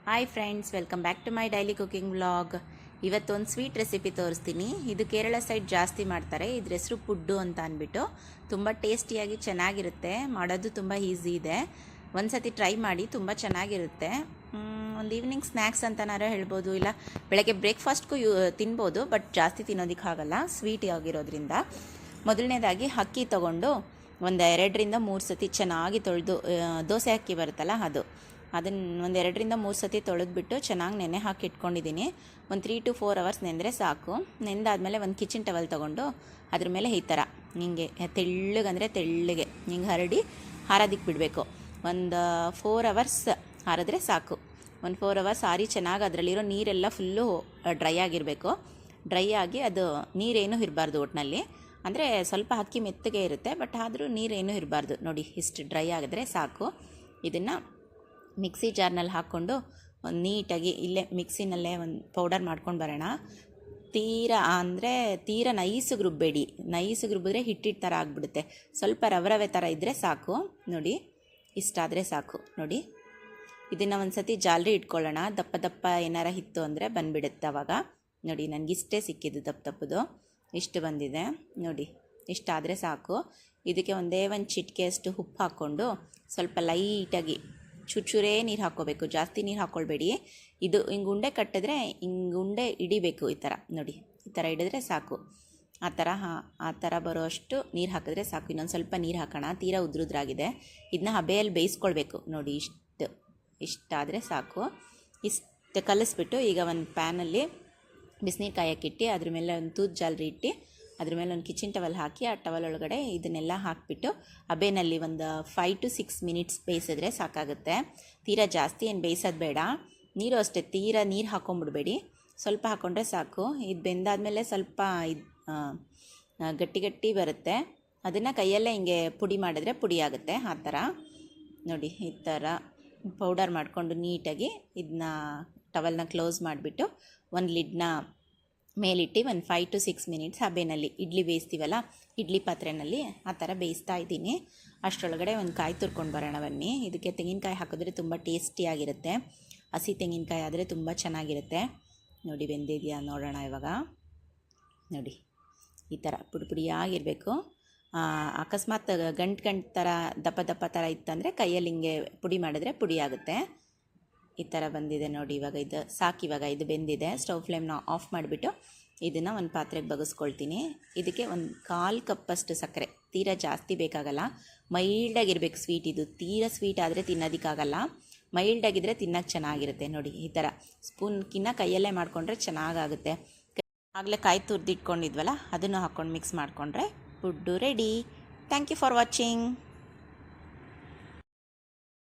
Hi friends, welcome back to my daily cooking vlog. ಇವತ್ತೊಂದು sweet recipe ತೋರಿಸ್ತೀನಿ. ಇದು Kerala side ಜಾಸ್ತಿ ಮಾಡ್ತಾರೆ. ಇದ್ರ ಹೆಸರು ಪುಡ್ಡು ಅಂತ ಅಂದ್ಬಿಟ್ಟು ತುಂಬ ಟೇಸ್ಟಿಯಾಗಿ ಚೆನ್ನಾಗಿರುತ್ತೆ. ಮಾಡೋದು ತುಂಬ ಈಸಿ ಇದೆ. ಒಂದು ಸತಿ ಟ್ರೈ ಮಾಡಿ, ತುಂಬ ಚೆನ್ನಾಗಿರುತ್ತೆ. ಒಂದು ಈವ್ನಿಂಗ್ ಸ್ನ್ಯಾಕ್ಸ್ ಅಂತನಾರು ಹೇಳ್ಬೋದು, ಇಲ್ಲ ಬೆಳಗ್ಗೆ ಬ್ರೇಕ್ಫಾಸ್ಟ್ಗೂ ತಿನ್ಬೋದು. ಬಟ್ ಜಾಸ್ತಿ ತಿನ್ನೋದಕ್ಕಾಗಲ್ಲ, ಸ್ವೀಟ್ ಆಗಿರೋದ್ರಿಂದ. ಮೊದಲನೇದಾಗಿ ಅಕ್ಕಿ ತೊಗೊಂಡು ಒಂದು 2-3 ಸತಿ ಚೆನ್ನಾಗಿ ತೊಳೆದು, ದೋಸೆ ಅಕ್ಕಿ ಬರುತ್ತಲ್ಲ ಅದನ್ನು ಒಂದು 2-3 ಸತಿ ತೊಳೆದ್ಬಿಟ್ಟು ಚೆನ್ನಾಗಿ ನೆನೆ ಹಾಕಿ ಇಟ್ಕೊಂಡಿದ್ದೀನಿ. ಒಂದು 3 to 4 hours ನೆಂದರೆ ಸಾಕು. ನೆಂದಾದಮೇಲೆ ಒಂದು ಕಿಚನ್ ಟವಲ್ ತೊಗೊಂಡು ಅದ್ರ ಮೇಲೆ ಈ ಥರ ಹಿಂಗೆ ತೆಳ್ಳಗೆ ಹಿಂಗೆ ಹರಡಿ ಹಾರೋದಕ್ಕೆ ಬಿಡಬೇಕು. ಒಂದು 4 hours ಹಾರಿದ್ರೆ ಸಾಕು. ಒಂದು 4 hours ಹಾರಿ ಚೆನ್ನಾಗಿ ಅದರಲ್ಲಿರೋ ನೀರೆಲ್ಲ ಫುಲ್ಲು ಡ್ರೈ ಆಗಿರಬೇಕು. ಡ್ರೈ ಆಗಿ ಅದು ನೀರೇನೂ ಇರಬಾರ್ದು ಒಟ್ಟಿನಲ್ಲಿ. ಅಂದರೆ ಸ್ವಲ್ಪ ಅಕ್ಕಿ ಮೆತ್ತಗೆ ಇರುತ್ತೆ, ಬಟ್ ಆದರೂ ನೀರೇನೂ ಇರಬಾರ್ದು. ನೋಡಿ, ಇಷ್ಟು ಡ್ರೈ ಆಗಿದ್ರೆ ಸಾಕು. ಇದನ್ನು ಮಿಕ್ಸಿ ಜಾರ್ನಲ್ಲಿ ಹಾಕ್ಕೊಂಡು ಒಂದು ನೀಟಾಗಿ ಇಲ್ಲೇ ಮಿಕ್ಸಿನಲ್ಲೇ ಒಂದು ಪೌಡರ್ ಮಾಡ್ಕೊಂಡು ಬರೋಣ. ತೀರ ನೈಸಿಗೆ ರುಬ್ಬೇಡಿ. ನೈಸಿಗೆ ರುಬ್ಬಿದ್ರೆ ಹಿಟ್ಟಿಟ್ಟು ಥರ ಆಗಿಬಿಡುತ್ತೆ. ಸ್ವಲ್ಪ ರವೆ ಥರ ಇದ್ದರೆ ಸಾಕು. ನೋಡಿ, ಇಷ್ಟಾದರೆ ಸಾಕು. ನೋಡಿ, ಇದನ್ನು ಒಂದು ಸತಿ ಜಾಲರಿ ಇಟ್ಕೊಳ್ಳೋಣ. ದಪ್ಪ ಏನಾರ ಇತ್ತು ಅಂದರೆ ಬಂದುಬಿಡುತ್ತೆ ಅವಾಗ. ನೋಡಿ, ನನಗಿಷ್ಟೇ ಸಿಕ್ಕಿದ್ದು ದಪ್ಪದು. ಇಷ್ಟು ಬಂದಿದೆ ನೋಡಿ. ಇಷ್ಟಾದರೆ ಸಾಕು. ಇದಕ್ಕೆ ಒಂದೇ ಒಂದು ಚಿಟಿಕೆಯಷ್ಟು ಉಪ್ಪು ಹಾಕ್ಕೊಂಡು ಸ್ವಲ್ಪ ಲೈಟಾಗಿ ಚೂರೇ ನೀರು ಹಾಕ್ಕೋಬೇಕು. ಜಾಸ್ತಿ ನೀರು ಹಾಕ್ಕೊಳ್ಬೇಡಿ. ಇದು ಹಿಂಗೆ ಉಂಡೆ ಕಟ್ಟಿದ್ರೆ ಹಿಂಗೆ ಉಂಡೆ ಹಿಡಿಬೇಕು. ಈ ಥರ ನೋಡಿ, ಈ ಥರ ಹಿಡಿದ್ರೆ ಸಾಕು. ಆ ಥರ ಬರೋಷ್ಟು ನೀರು ಹಾಕಿದ್ರೆ ಸಾಕು. ಇನ್ನೊಂದು ಸ್ವಲ್ಪ ನೀರು ಹಾಕೋಣ. ತೀರಾ ಉದ್ರುದ್ರಾಗಿದೆ. ಇದನ್ನ ಹಬೆಯಲ್ಲಿ ಬೇಯಿಸ್ಕೊಳ್ಬೇಕು. ನೋಡಿ, ಇಷ್ಟಾದರೆ ಸಾಕು. ಇಷ್ಟು ಕಲಿಸ್ಬಿಟ್ಟು ಈಗ ಒಂದು ಪ್ಯಾನಲ್ಲಿ ಬಿಸಿನೀರು ಕಾಯಕ್ಕಿಟ್ಟು ಅದ್ರ ಮೇಲೆ ಒಂದು ತೂತು ಜಾಲರಿ ಇಟ್ಟು ಅದ್ರ ಮೇಲೆ ಒಂದು ಕಿಚನ್ ಟವಲ್ ಹಾಕಿ ಆ ಟವಲ್ ಒಳಗಡೆ ಇದನ್ನೆಲ್ಲ ಹಾಕಿಬಿಟ್ಟು ಹಬೆನಲ್ಲಿ ಒಂದು 5 to 6 minutes ಬೇಯಿಸಿದ್ರೆ ಸಾಕಾಗುತ್ತೆ. ತೀರಾ ಜಾಸ್ತಿ ಏನು ಬೇಯಿಸೋದು ಬೇಡ. ನೀರು ಅಷ್ಟೇ, ತೀರಾ ನೀರು ಹಾಕ್ಕೊಂಬಿಡ್ಬೇಡಿ. ಸ್ವಲ್ಪ ಹಾಕ್ಕೊಂಡ್ರೆ ಸಾಕು. ಇದು ಬೆಂದಾದಮೇಲೆ ಸ್ವಲ್ಪ ಗಟ್ಟಿ ಬರುತ್ತೆ. ಅದನ್ನು ಕೈಯಲ್ಲೇ ಹಿಂಗೆ ಪುಡಿ ಮಾಡಿದ್ರೆ ಪುಡಿ ಆಗುತ್ತೆ. ಆ ಥರ ನೋಡಿ, ಈ ಥರ ಪೌಡರ್ ಮಾಡಿಕೊಂಡು ನೀಟಾಗಿ ಇದನ್ನ ಟವಲ್ನ ಕ್ಲೋಸ್ ಮಾಡಿಬಿಟ್ಟು ಒಂದು ಲಿಡ್ನ ಮೇಲಿಟ್ಟು ಒಂದು 5 to 6 minutes ಹಬೆನಲ್ಲಿ ಇಡ್ಲಿ ಬೇಯಿಸ್ತೀವಲ್ಲ, ಇಡ್ಲಿ ಪಾತ್ರೆಯಲ್ಲಿ ಆ ಥರ ಬೇಯಿಸ್ತಾ ಇದ್ದೀನಿ. ಅಷ್ಟರೊಳಗಡೆ ಒಂದು ಕಾಯಿ ತುರ್ಕೊಂಡು ಬರೋಣ ಬನ್ನಿ. ಇದಕ್ಕೆ ತೆಂಗಿನಕಾಯಿ ಹಾಕಿದ್ರೆ ತುಂಬ ಟೇಸ್ಟಿಯಾಗಿರುತ್ತೆ. ಹಸಿ ತೆಂಗಿನಕಾಯಿ ಆದರೆ ತುಂಬ ಚೆನ್ನಾಗಿರುತ್ತೆ. ನೋಡಿ, ಬೆಂದಿದೆಯಾ ನೋಡೋಣ ಇವಾಗ. ನೋಡಿ, ಈ ಥರ ಪುಡಿಯಾಗಿರಬೇಕು. ಅಕಸ್ಮಾತ್ ಗಂಟು ಥರ ದಪ್ಪ ಥರ ಇತ್ತಂದರೆ ಕೈಯಲ್ಲಿ ಹಿಂಗೆ ಪುಡಿ ಮಾಡಿದ್ರೆ ಪುಡಿ ಆಗುತ್ತೆ. ಈ ಥರ ಬಂದಿದೆ ನೋಡಿ. ಇವಾಗ ಇದು ಸಾಕು. ಇವಾಗ ಇದು ಬೆಂದಿದೆ. ಸ್ಟವ್ ಫ್ಲೇಮ್ನ ಆಫ್ ಮಾಡಿಬಿಟ್ಟು ಇದನ್ನು ಒಂದು ಪಾತ್ರೆಗೆ ಬಗ್ಗಿಸ್ಕೊಳ್ತೀನಿ. ಇದಕ್ಕೆ ಒಂದು 1/4 ಕಪ್ಪಷ್ಟು ಸಕ್ಕರೆ. ತೀರಾ ಜಾಸ್ತಿ ಬೇಕಾಗಲ್ಲ, ಮೈಲ್ಡಾಗಿರ್ಬೇಕು ಸ್ವೀಟ್. ಇದು ತೀರಾ ಸ್ವೀಟ್ ಆದರೆ ತಿನ್ನೋದಕ್ಕಾಗಲ್ಲ. ಮೈಲ್ಡಾಗಿದ್ದರೆ ತಿನ್ನೋಕ್ಕೆ ಚೆನ್ನಾಗಿರುತ್ತೆ. ನೋಡಿ, ಈ ಥರ ಸ್ಪೂನ್ಕಿನ್ನ ಕೈಯಲ್ಲೇ ಮಾಡಿಕೊಂಡ್ರೆ ಚೆನ್ನಾಗಾಗುತ್ತೆ. ಆಗಲೇ ಕಾಯಿ ತುರಿದಿಟ್ಕೊಂಡಿದ್ವಲ್ಲ, ಅದನ್ನು ಹಾಕ್ಕೊಂಡು ಮಿಕ್ಸ್ ಮಾಡಿಕೊಂಡ್ರೆ ಪುಡ್ಡು ready. Thank you for watching.